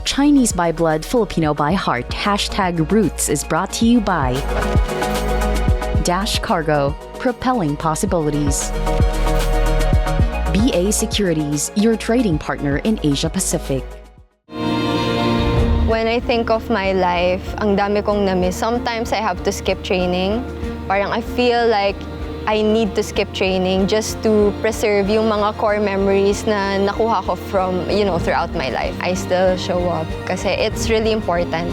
Chinese by blood, Filipino by heart. #Roots is brought to you by Dash Cargo, propelling possibilities. BA Securities, your trading partner in Asia Pacific. When I think of my life, ang dami kong na-miss. Sometimes I have to skip training. Parang I feel like I need to skip training just to preserve yung mga core memories na nakuha ko from, throughout my life. I still show up kasi it's really important.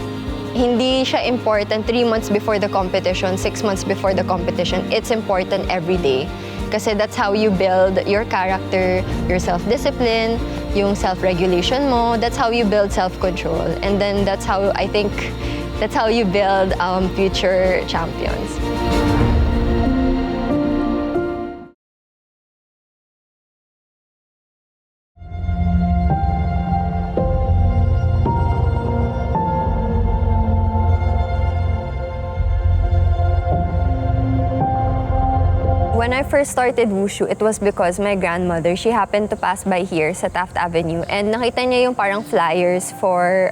Hindi siya important 3 months before the competition, 6 months before the competition. It's important every day. Kasi that's how you build your character, your self-discipline, yung self-regulation mo. That's how you build self-control. And then that's how you build future champions. When I first started Wushu, it was because my grandmother, she happened to pass by here sa Taft Avenue and nakita niya yung parang flyers for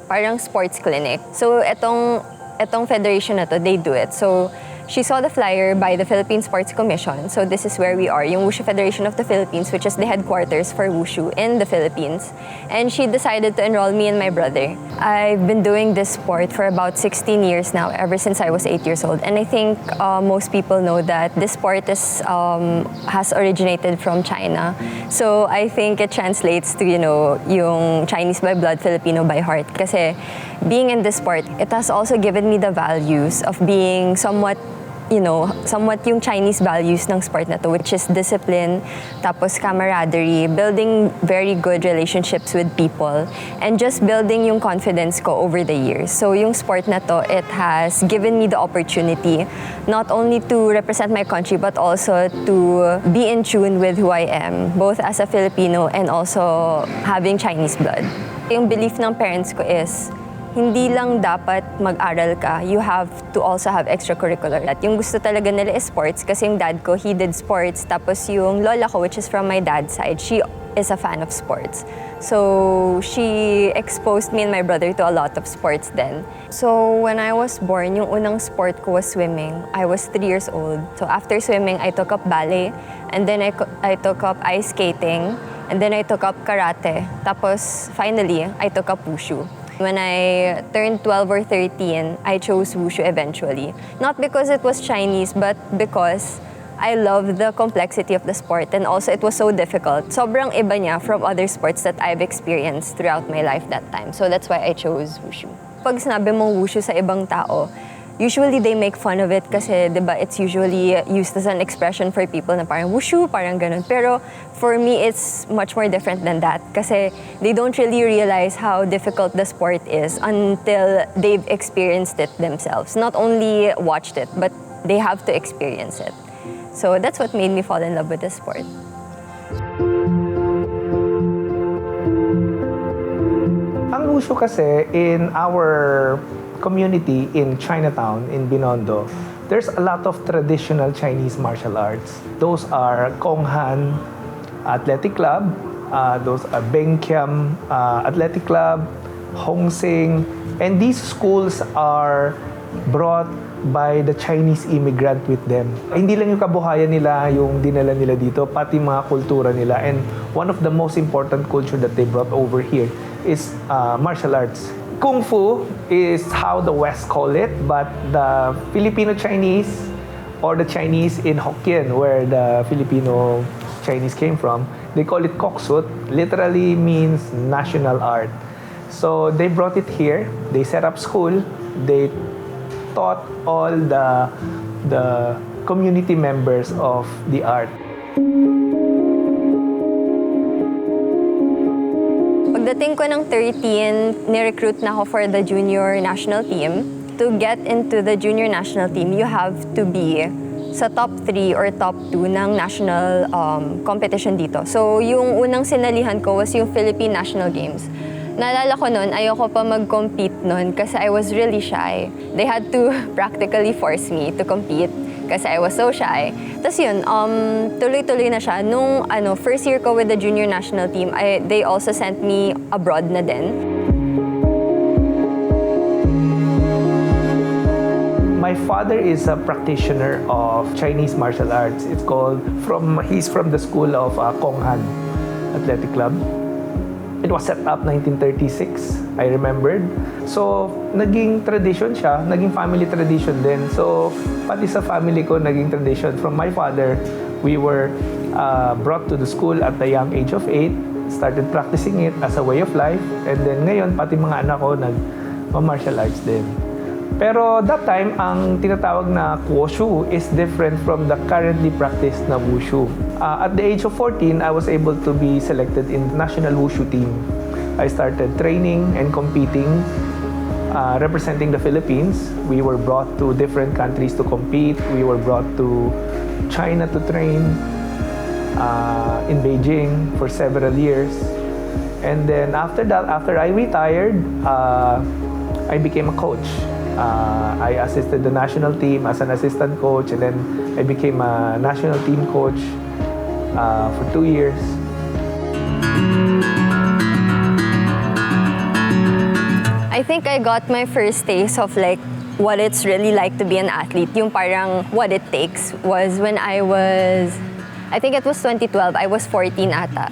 parang sports clinic. So etong federation na to, they do it. So she saw the flyer by the Philippine Sports Commission. So this is where we are, yung Wushu Federation of the Philippines, which is the headquarters for Wushu in the Philippines. And she decided to enroll me and my brother. I've been doing this sport for about 16 years now, ever since I was 8 years old. And I think most people know that this sport has originated from China. So I think it translates to, yung Chinese by blood, Filipino by heart. Kasi being in this sport, it has also given me the values of being somewhat yung Chinese values ng sport na to, which is discipline, tapos camaraderie, building very good relationships with people, and just building yung confidence ko over the years. So yung sport na to, it has given me the opportunity not only to represent my country, but also to be in tune with who I am, both as a Filipino and also having Chinese blood. Yung belief ng parents ko is, hindi lang dapat mag-aral ka, you have to also have extracurricular. At yung gusto talaga nila is sports kasi yung dad ko, he did sports. Tapos yung lola ko, which is from my dad's side, she is a fan of sports. So she exposed me and my brother to a lot of sports then. So when I was born, yung unang sport ko was swimming. I was 3 years old. So after swimming, I took up ballet. And then I took up ice skating. And then I took up karate. Tapos finally, I took up Wushu. When I turned 12 or 13, I chose Wushu eventually. Not because it was Chinese, but because I love the complexity of the sport and also it was so difficult. Sobrang iba niya from other sports that I've experienced throughout my life that time. So that's why I chose Wushu. Pag sinabi mong Wushu sa ibang tao, usually they make fun of it kasi, diba, it's usually used as an expression for people na parang Wushu, parang ganun. Pero for me, it's much more different than that kasi they don't really realize how difficult the sport is until they've experienced it themselves. Not only watched it, but they have to experience it. So that's what made me fall in love with the sport. Ang Wushu kasi in our community in Chinatown, in Binondo, there's a lot of traditional Chinese martial arts. Those are Konghan Athletic Club, those are Bengkiam Athletic Club, Hongsing, and these schools are brought by the Chinese immigrant with them. Hindi lang yung kabuhayan nila yung dinala nila dito, pati mga kultura nila. And one of the most important culture that they brought over here is martial arts. Kung Fu is how the West call it, but the Filipino-Chinese or the Chinese in Hokkien, where the Filipino-Chinese came from, they call it Koksut, literally means national art. So they brought it here, they set up school, they taught all the community members of the art. Pagdating ko ng 13, ni-recruit na ako for the junior national team. To get into the junior national team, you have to be sa top 3 or top 2 ng national competition dito. So yung unang sinalihan ko was yung Philippine National Games. Naalala ko noon, ayoko pa mag-compete noon kasi I was really shy. They had to practically force me to compete. kasi I was so shy. Tapos yun, tuloy-tuloy na siya. Nung first year ko with the junior national team, they also sent me abroad na din. My father is a practitioner of Chinese martial arts. He's from the school of Konghan Athletic Club. It was set up 1936, I remembered. So, naging tradition siya, naging family tradition din. So, pati sa family ko, naging tradition. From my father, we were brought to the school at the young age of 8, started practicing it as a way of life, and then ngayon, pati mga anak ko nag-martial arts din. Pero that time, ang tinatawag na Wushu is different from the currently practiced na Wushu. At the age of 14, I was able to be selected in the national Wushu team. I started training and competing, representing the Philippines. We were brought to different countries to compete. We were brought to China to train in Beijing for several years. And then after that, after I retired, I became a coach. I assisted the national team as an assistant coach, and then I became a national team coach for 2 years. I think I got my first taste of like what it's really like to be an athlete. Yung parang what it takes was when I think it was 2012, I was 14 ata.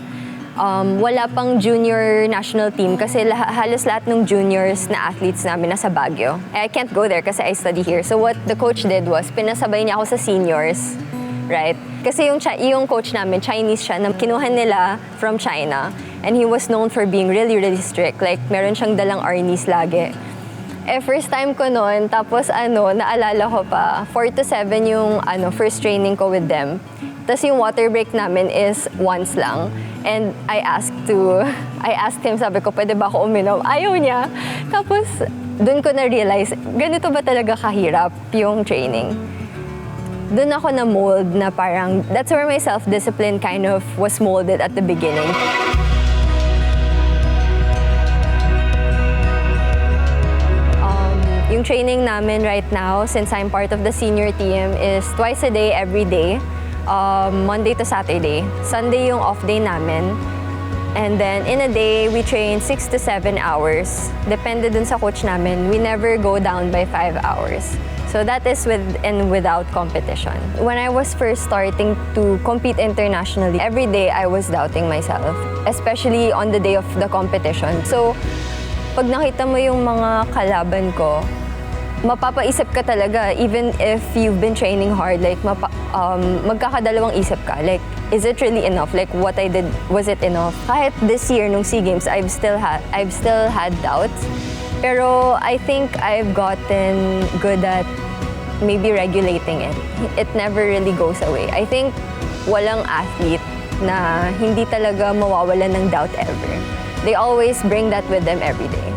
Wala pang junior national team kasi halos lahat ng juniors na athletes namin nasa Baguio. I can't go there kasi I study here. So what the coach did was, pinasabay niya ako sa seniors, right? Kasi yung coach namin, Chinese siya, na kinuha nila from China. And he was known for being really, really strict. Like, meron siyang dalang arnis lagi. First time ko noon, tapos naalala ko pa, 4 to 7 yung first training ko with them. Tapos yung water break namin is once lang. And I asked him, sabi ko, pwede ba ako uminom? Ayaw niya. Tapos, dun ko na-realize, ganito ba talaga kahirap yung training? Dun ako na-mold na parang, that's where my self-discipline kind of was molded at the beginning. Yung training namin right now, since I'm part of the senior team, is twice a day, every day. Monday to Saturday. Sunday yung off day namin. And then in a day, we train 6 to 7 hours. Depende dun sa coach namin. We never go down by 5 hours. So that is with and without competition. When I was first starting to compete internationally, every day I was doubting myself, especially on the day of the competition. So pag nakita mo yung mga kalaban ko, mapapaisip ka talaga, even if you've been training hard, like magkakadalawang isip ka, like, is it really enough? Like, what I did, was it enough? Kahit this year, nung SEA Games, I've still had doubts. Pero I think I've gotten good at maybe regulating it. It never really goes away. I think walang athlete na hindi talaga mawawalan ng doubt ever. They always bring that with them every day.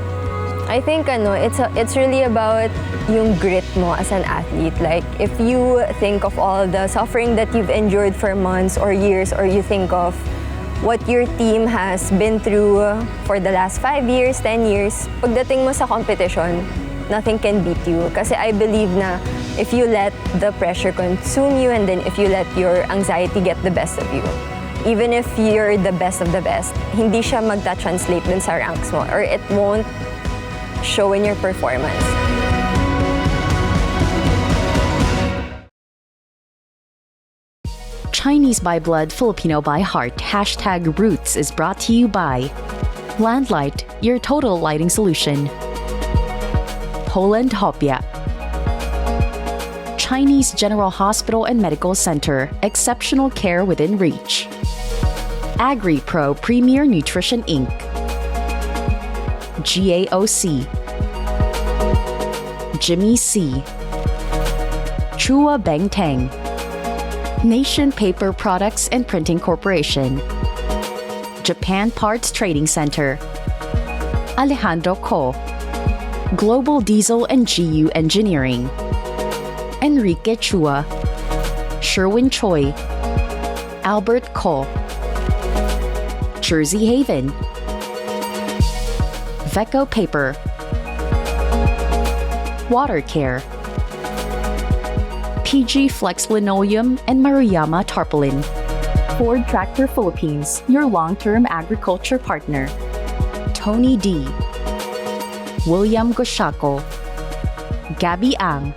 I think it's really about yung grit mo as an athlete. Like, if you think of all the suffering that you've endured for months or years, or you think of what your team has been through for the last 5 years, 10 years, pagdating mo sa competition, nothing can beat you. Kasi I believe na if you let the pressure consume you, and then if you let your anxiety get the best of you, even if you're the best of the best, hindi siya magta-translate dun sa ranks mo, or it won't show in your performance. Chinese by blood, Filipino by heart. #Roots is brought to you by Landlight, your total lighting solution. Polland Hopia. Chinese General Hospital and Medical Center, exceptional care within reach. AgriPro Premier Nutrition Inc. GAOC. Jimmy C. Chua Beng Tang. Nation Paper Products and Printing Corporation. Japan Parts Trading Center. Alejandro Ko. Global Diesel and GU Engineering. Enrique Chua. Sherwin Choi. Albert Ko. Jersey Haven. Veco Paper. Water Care. PG Flex Linoleum, and Maruyama Tarpaulin. Ford Tractor Philippines, your long-term agriculture partner. Tony D. William Goshaco. Gabby Ang.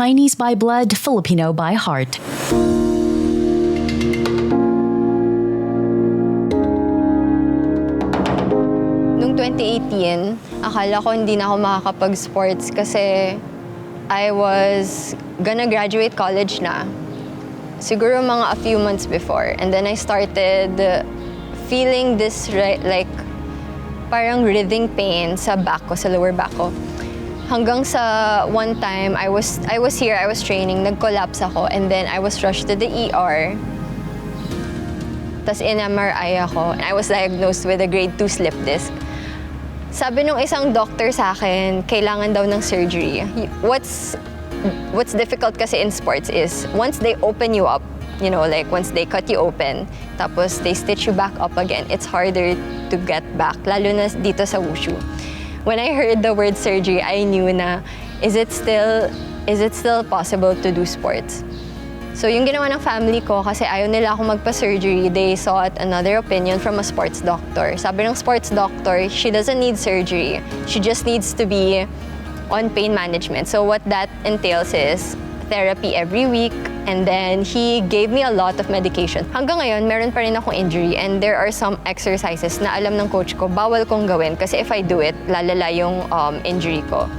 Chinese by blood, Filipino by heart. Noong 2018, akala ko hindi na ako makakapag-sports kasi I was gonna graduate college na. Siguro mga a few months before. And then I started feeling this like parang writhing pain sa back ko, sa lower back ko. Hanggang sa one time, I was here, I was training, nag-collapse ako, and then I was rushed to the ER. Tapos in-MRI ako, and I was diagnosed with a grade 2 slip disc. Sabi nung isang doctor sa akin, kailangan daw ng surgery. What's difficult kasi in sports is, once they open you up, you know, like once they cut you open, tapos they stitch you back up again, it's harder to get back, lalo na dito sa Wushu. When I heard the word surgery, I knew na, is it still possible to do sports? So yung ginawa ng family ko, kasi ayaw nila ako magpa-surgery, they sought another opinion from a sports doctor. Sabi ng sports doctor, she doesn't need surgery. She just needs to be on pain management. So what that entails is therapy every week, and then he gave me a lot of medication. Hanggang ngayon, meron pa rin akong injury, and there are some exercises na alam ng coach ko, bawal kong gawin kasi if I do it, lalala yung injury ko.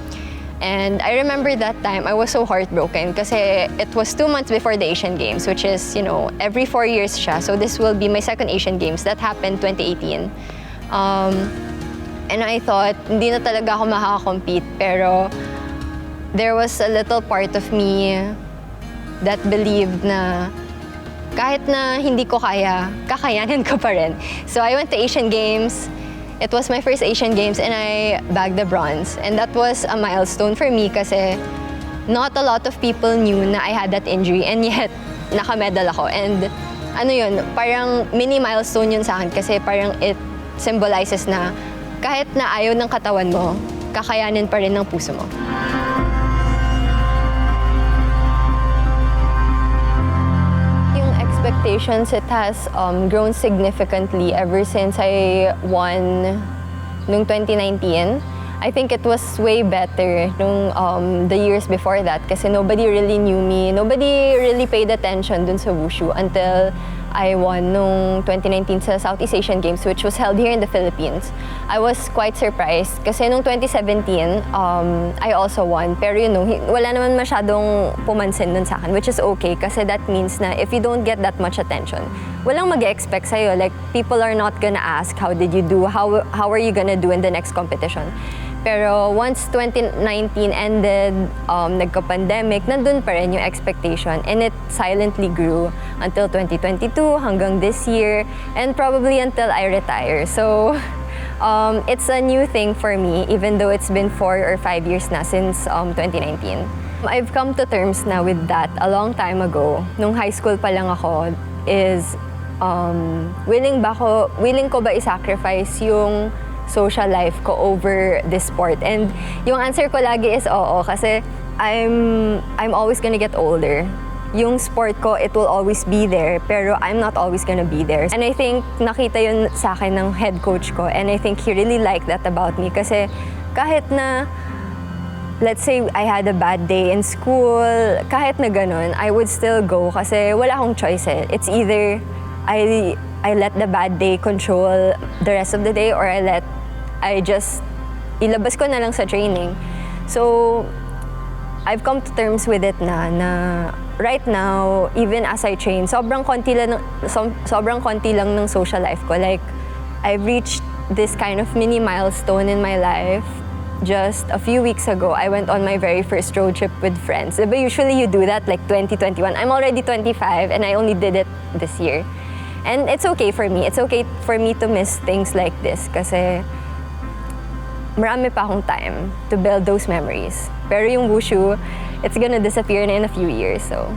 And I remember that time, I was so heartbroken kasi it was 2 months before the Asian Games, which is, you know, every 4 years siya. So this will be my second Asian Games. That happened 2018. And I thought, hindi na talaga ako makaka-compete, pero there was a little part of me that believed na kahit na hindi ko kaya, kakayanin ko pa rin. So I went to Asian Games. It was my first Asian Games and I bagged the bronze. And that was a milestone for me kasi not a lot of people knew na I had that injury, and yet naka-medal ako. And ano yun, parang mini milestone yun sa akin kasi parang it symbolizes na kahit na ayaw ng katawan mo, kakayanin pa rin ng puso mo. Expectations, it has grown significantly ever since I won noong 2019. I think it was way better nung the years before that kasi nobody really knew me. Nobody really paid attention dun sa Wushu until I won nung 2019 sa Southeast Asian Games, which was held here in the Philippines. I was quite surprised kasi nung 2017, I also won. Pero you know, wala naman masyadong pumansin dun sa akin, which is okay kasi that means na if you don't get that much attention, walang mag-expect sa'yo. Like, people are not gonna ask, how did you do? How are you gonna do in the next competition? Pero once 2019 ended, nagka-pandemic, nandun pa rin yung expectation, and it silently grew until 2022, hanggang this year, and probably until I retire. So it's a new thing for me, even though it's been 4 or 5 years na since 2019. I've come to terms na with that a long time ago. Nung high school pa lang ako, is willing ko ba i-sacrifice yung social life ko over this sport? And yung answer ko lagi is oo, kasi I'm always gonna get older. Yung sport ko, it will always be there, pero I'm not always gonna be there. And I think nakita yun sa akin ng head coach ko, and I think he really liked that about me, kasi kahit na, let's say I had a bad day in school, kahit na ganun, I would still go kasi wala akong choice eh. It's either I let the bad day control the rest of the day, or ilabas ko na lang sa training. So, I've come to terms with it na right now, even as I train, sobrang konti lang ng social life ko. Like, I've reached this kind of mini milestone in my life. Just a few weeks ago, I went on my very first road trip with friends. But usually you do that like 2021. I'm already 25 and I only did it this year. And it's okay for me. It's okay for me to miss things like this kasi marami pa akong time to build those memories. Pero yung Wushu, it's gonna disappear na in a few years, so.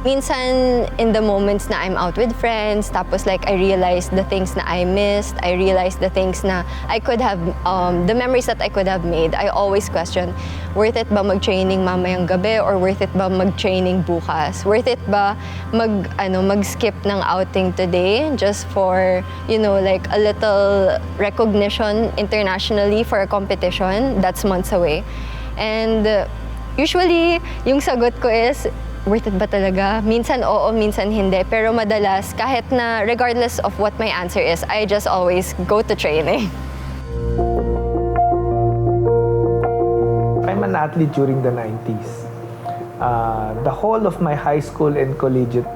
Minsan, in the moments na I'm out with friends, tapos like I realize the things na I missed, I realize the things na I could have, the memories that I could have made, I always question, worth it ba mag-training mamayang gabi or worth it ba mag-training bukas? Worth it ba mag-skip ng outing today just for, like a little recognition internationally for a competition that's months away? And usually, yung sagot ko is, worth it ba talaga? Minsan oo, minsan hindi. Pero madalas, kahit na regardless of what my answer is, I just always go to training. I'm an athlete during the 90s. The whole of my high school and collegiate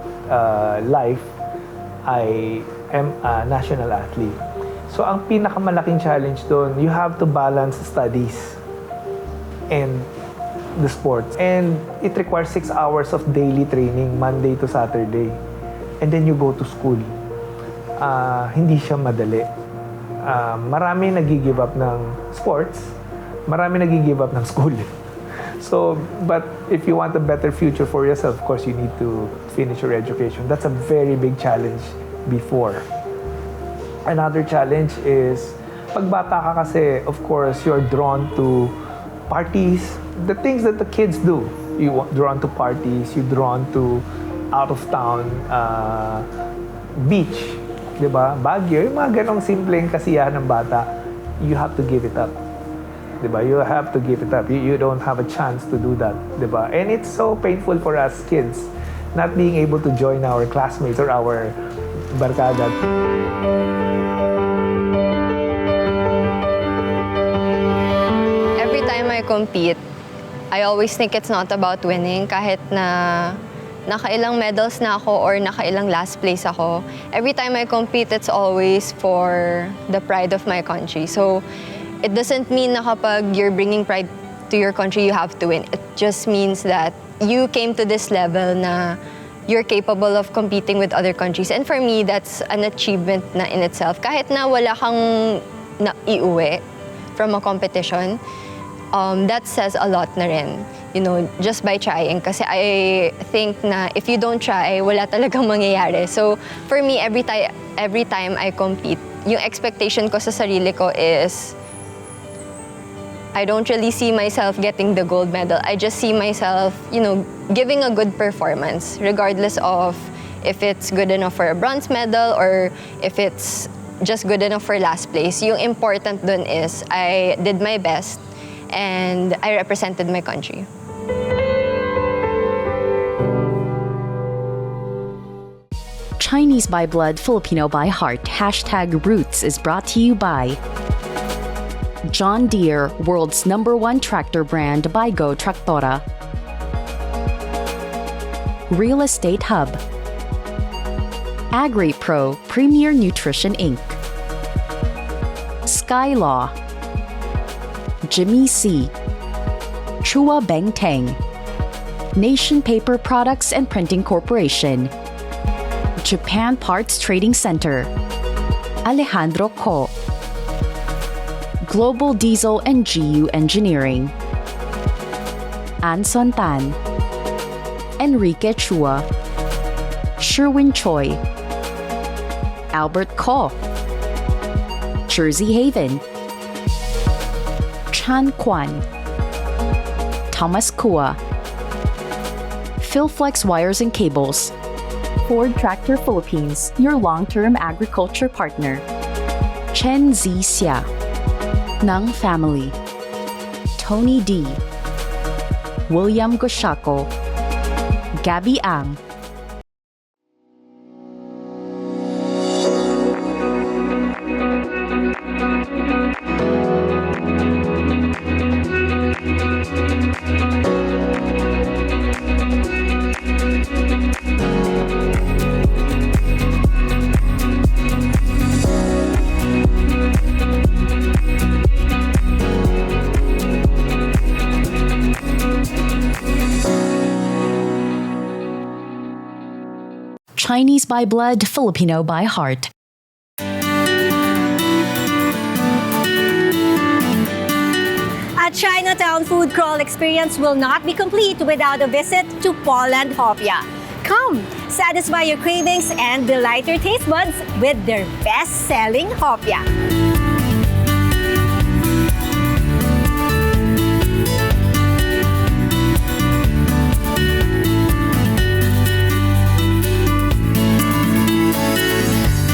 life, I am a national athlete. So ang pinakamalaking challenge doon, you have to balance studies and the sports. And it requires 6 hours of daily training, Monday to Saturday. And then you go to school. Hindi siya madali. Marami nag-give up ng sports, marami nag-give up ng school. So, but if you want a better future for yourself, of course, you need to finish your education. That's a very big challenge before. Another challenge is, pag bata ka kasi, of course, you're drawn to parties, the things that the kids do. You're drawn to parties, you're drawn to out-of-town beach, di ba? Baguio, yung mga ganong simpleng kasiyahan ng bata, you have to give it up. Di ba? You have to give it up. You don't have a chance to do that, di ba? And it's so painful for us kids not being able to join our classmates or our barkada. Every time I compete, I always think it's not about winning. Kahit na nakailang medals na ako or nakailang last place ako, every time I compete, it's always for the pride of my country. So, it doesn't mean na kapag you're bringing pride to your country, you have to win. It just means that you came to this level na you're capable of competing with other countries. And for me, that's an achievement na in itself. Kahit na wala kang iuwi from a competition, that says a lot na rin, just by trying. Kasi I think na if you don't try, wala talagang mangyayari. So, for me, every time I compete, yung expectation ko sa sarili ko is, I don't really see myself getting the gold medal. I just see myself, giving a good performance, regardless of if it's good enough for a bronze medal or if it's just good enough for last place. Yung important dun is, I did my best and I represented my country. Chinese by blood, Filipino by heart. #Roots is brought to you by John Deere, world's #1 tractor brand by Go Tractora. Real Estate Hub. AgriPro, Premier Nutrition Inc. Skylaw. Jimmy C. Chua Beng Teng. Nation Paper Products and Printing Corporation. Japan Parts Trading Center. Alejandro Ko. Global Diesel and GU Engineering. Anson Tan. Enrique Chua. Sherwin Choi. Albert Ko. Jersey Haven. Chan Kwan. Thomas Kua. Philflex Wires and Cables. Ford Tractor Philippines, your long-term agriculture partner. Chen Z Xia. Nang Family. Tony D. William Goshako. Gabby Ang. Chinese by blood, Filipino by heart. A Chinatown food crawl experience will not be complete without a visit to Polland, Hopia. Come, satisfy your cravings and delight your taste buds with their best-selling Hopia.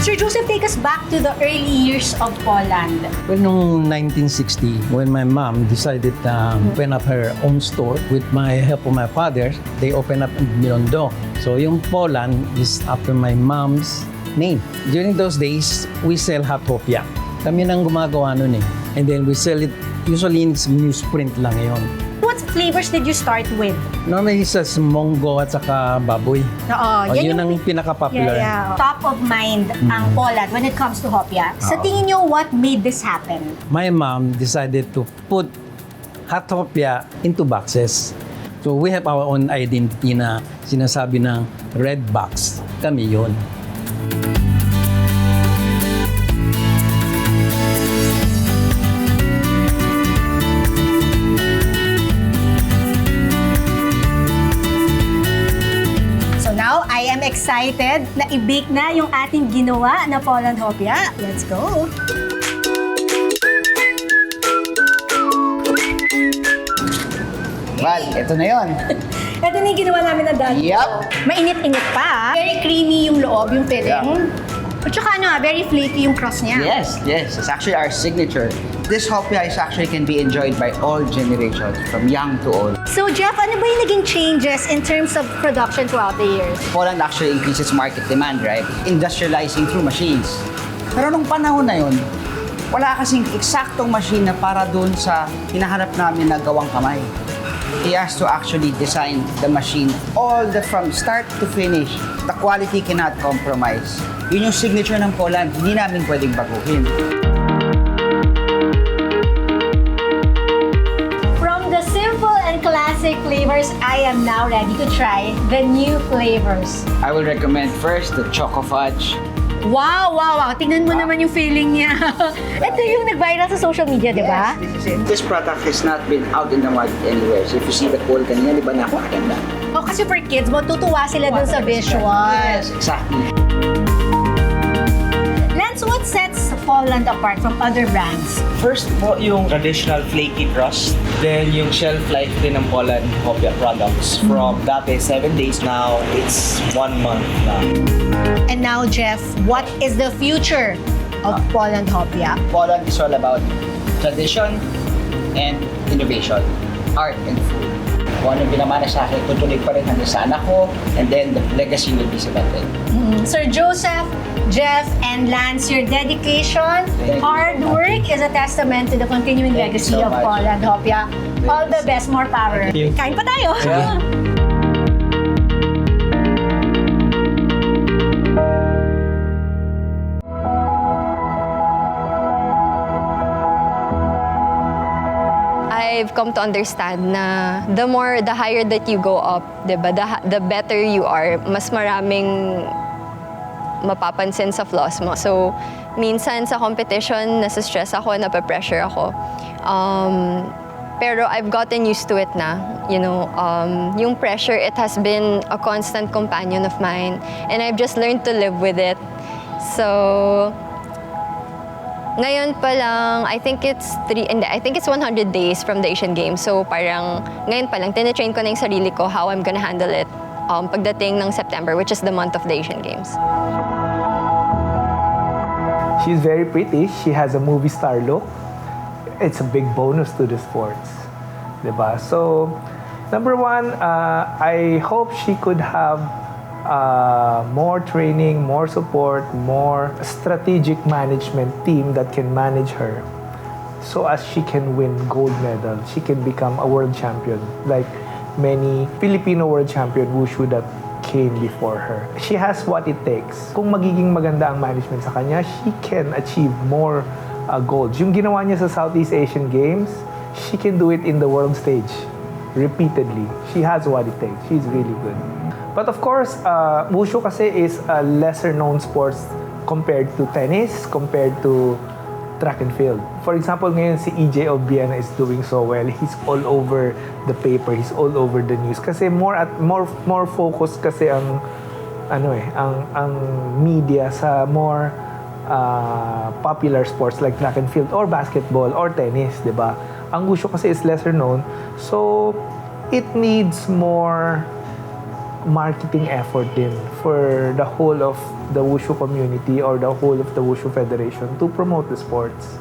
Sir Joseph, take us back to the early years of Polland. Well, noong 1960, when my mom decided to open up her own store with my help of my father, they opened up in Binondo. So yung Polland is after my mom's name. During those days, we sell hot Hopia. Kami nang gumagawa nun eh. And then we sell it, usually in newsprint lang yon. What flavors did you start with? Normally sa mongo at saka baboy. Oo, Yun ang pinaka-popular. Top of mind ang Polland when it comes to Hopia. Sa tingin nyo, what made this happen? My mom decided to put hot Hopia into boxes. So we have our own identity na sinasabi ng red box. Kami yun. I am excited na i-bake na yung ating ginawa na Polland Hopia. Let's go! Well, ito na yun. Ito na yung ginawa namin na dati. Yup. Mainit-init pa. Very creamy yung loob, yung filling. At saka very flaky yung crust niya. Yes, yes. It's actually our signature. This hopia is actually can be enjoyed by all generations, from young to old. So Jeff, ano ba yung naging changes in terms of production throughout the years? Poland actually increases market demand, right? Industrializing through machines. Pero nung panahon na yun, wala kasing eksaktong machine na para dun sa hinahanap namin na gawang kamay. He has to actually design the machine all from start to finish. The quality cannot compromise. Yun yung signature ng Polland, hindi namin pwedeng baguhin. From the simple and classic flavors, I am now ready to try the new flavors. I will recommend first the Choco Fudge. Wow! Tingnan mo naman yung feeling niya. Ito yung nag-viral sa social media, di ba? Yes, this is it. This product has not been out in the market anywhere. So if you see the poll kanina, di ba napakaganda? Oh, kasi for kids, matutuwa sila dun sa visual. Yes, exactly. Lance, what sets Polland apart from other brands? First po, yung traditional flaky crust. Then yung shelf life din ng Polland Hopia products. From dati 7 days, now it's 1 month na. And now, Jeff, what is the future of Polland Hopia? Polland is all about tradition and innovation, art and food. Kung anong binamana sa akin, tutuloy pa rin hanggang sa anak ko, and then the legacy will be cemented. Sir Joseph, Jeff, and Lance, your dedication, hard work is a testament to the continuing Thank you legacy so of much. Polland Hopia. All the best, more power. Thank you. Kain pa tayo! Yeah. I've come to understand na the higher that you go up, diba, the better you are, mas maraming mapapansin sa flaws mo. So, minsan sa competition, nasa-stress ako, nape-pressure ako. Pero I've gotten used to it na. You know, yung pressure, it has been a constant companion of mine. And I've just learned to live with it. So, ngayon pa lang, I think it's 100 days from the Asian Games. So parang ngayon pa lang, tine-train ko na yung sarili ko how I'm gonna handle it pagdating ng September, which is the month of the Asian Games. She's very pretty. She has a movie star look. It's a big bonus to the sports. Diba? So, number one, I hope she could have more training, more support, more strategic management team that can manage her so as she can win gold medal. She can become a world champion like many Filipino world champion Wushu that came before her. She has what it takes. Kung magiging maganda ang management sa kanya, she can achieve more golds. Yung ginawa niya sa Southeast Asian Games, she can do it in the world stage repeatedly. She has what it takes. She's really good. But of course, Wushu kasi is a lesser known sports compared to tennis, compared to track and field. For example, ngayon si EJ of Vienna is doing so well. He's all over the paper, he's all over the news kasi more focus kasi ang ang media sa more popular sports like track and field or basketball or tennis, 'di ba? Ang Wushu kasi is lesser known. So it needs more marketing effort din for the whole of the Wushu community or the whole of the Wushu Federation to promote the sports.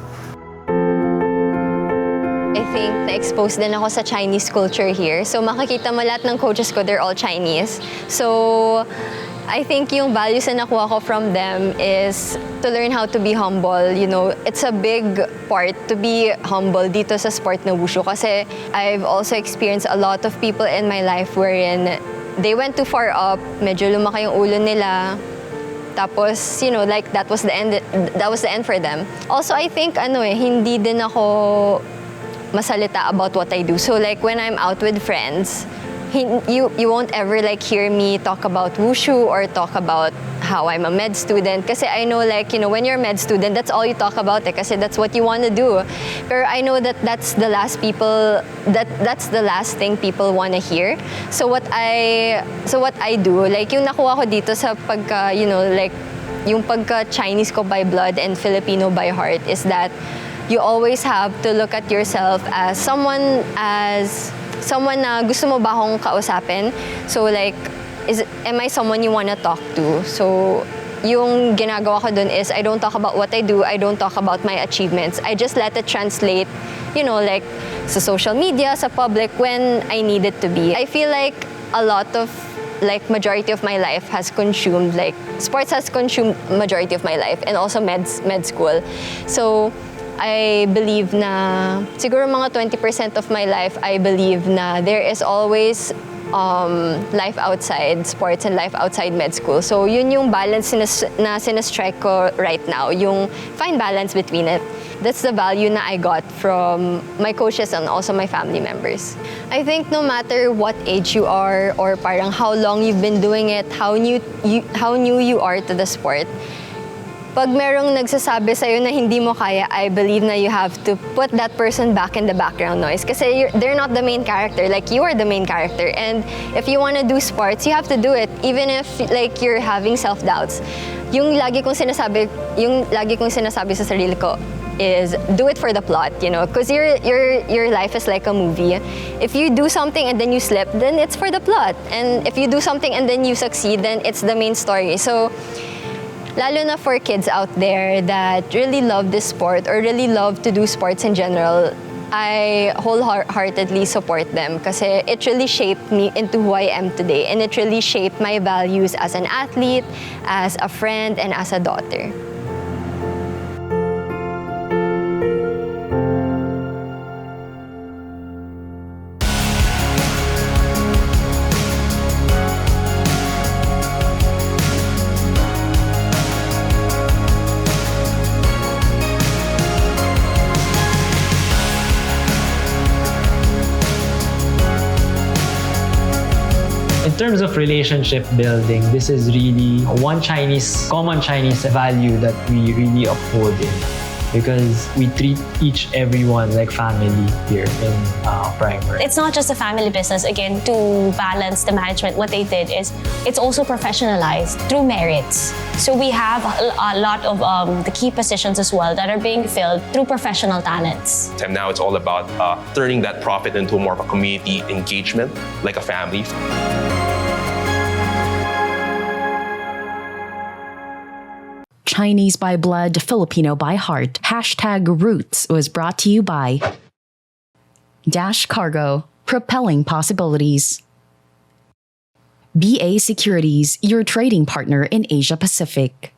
I think na-expose din ako sa Chinese culture here. So makikita mo lahat ng coaches ko, they're all Chinese. So I think yung values na nakuha ko from them is to learn how to be humble. You know, it's a big part to be humble dito sa sport na Wushu kasi I've also experienced a lot of people in my life wherein they went too far up, medyo lumaki yung ulo nila. Tapos, you know, like that was the end for them. Also, I think hindi din ako masalita about what I do. So like when I'm out with friends, you won't ever like hear me talk about Wushu or talk about how I'm a med student. Kasi I know like, you know, when you're a med student, that's all you talk about kasi that's what you want to do. Pero I know that that's the last thing people want to hear. So what I do, like yung nakuha ko dito sa pagka, you know, like yung pagka Chinese ko by blood and Filipino by heart is that you always have to look at yourself as someone na gusto mo ba akong kausapin? So like, am I someone you wanna talk to? So, yung ginagawa ko dun is I don't talk about what I do, I don't talk about my achievements. I just let it translate, you know, like sa social media, sa public when I need it to be. I feel like a lot of like majority of my life has consumed, like sports has consumed majority of my life and also med school. So, I believe na siguro mga 20% of my life, I believe na there is always life outside sports and life outside med school. So yun yung balance na sinastrike ko right now, yung fine balance between it. That's the value na I got from my coaches and also my family members. I think no matter what age you are or parang how long you've been doing it, how new you are to the sport, pag merong nagsasabi sa'yo na hindi mo kaya, I believe na you have to put that person back in the background noise. Kasi they're not the main character, like you are the main character. And if you wanna do sports, you have to do it, even if like you're having self-doubts. Yung lagi kong sinasabi sa sarili ko is do it for the plot, you know, because your life is like a movie. If you do something and then you slip, then it's for the plot. And if you do something and then you succeed, then it's the main story. So, lalo na for kids out there that really love this sport or really love to do sports in general, I wholeheartedly support them kasi it really shaped me into who I am today and it really shaped my values as an athlete, as a friend, and as a daughter. In terms of relationship building, this is really one common Chinese value that we really uphold in because we treat everyone like family here in Primer. It's not just a family business. Again, to balance the management, what they did is it's also professionalized through merits. So we have a lot of the key positions as well that are being filled through professional talents. And now it's all about turning that profit into more of a community engagement, like a family. Chinese by blood, Filipino by heart. #Roots was brought to you by Dash Cargo, propelling possibilities. BA Securities, your trading partner in Asia Pacific.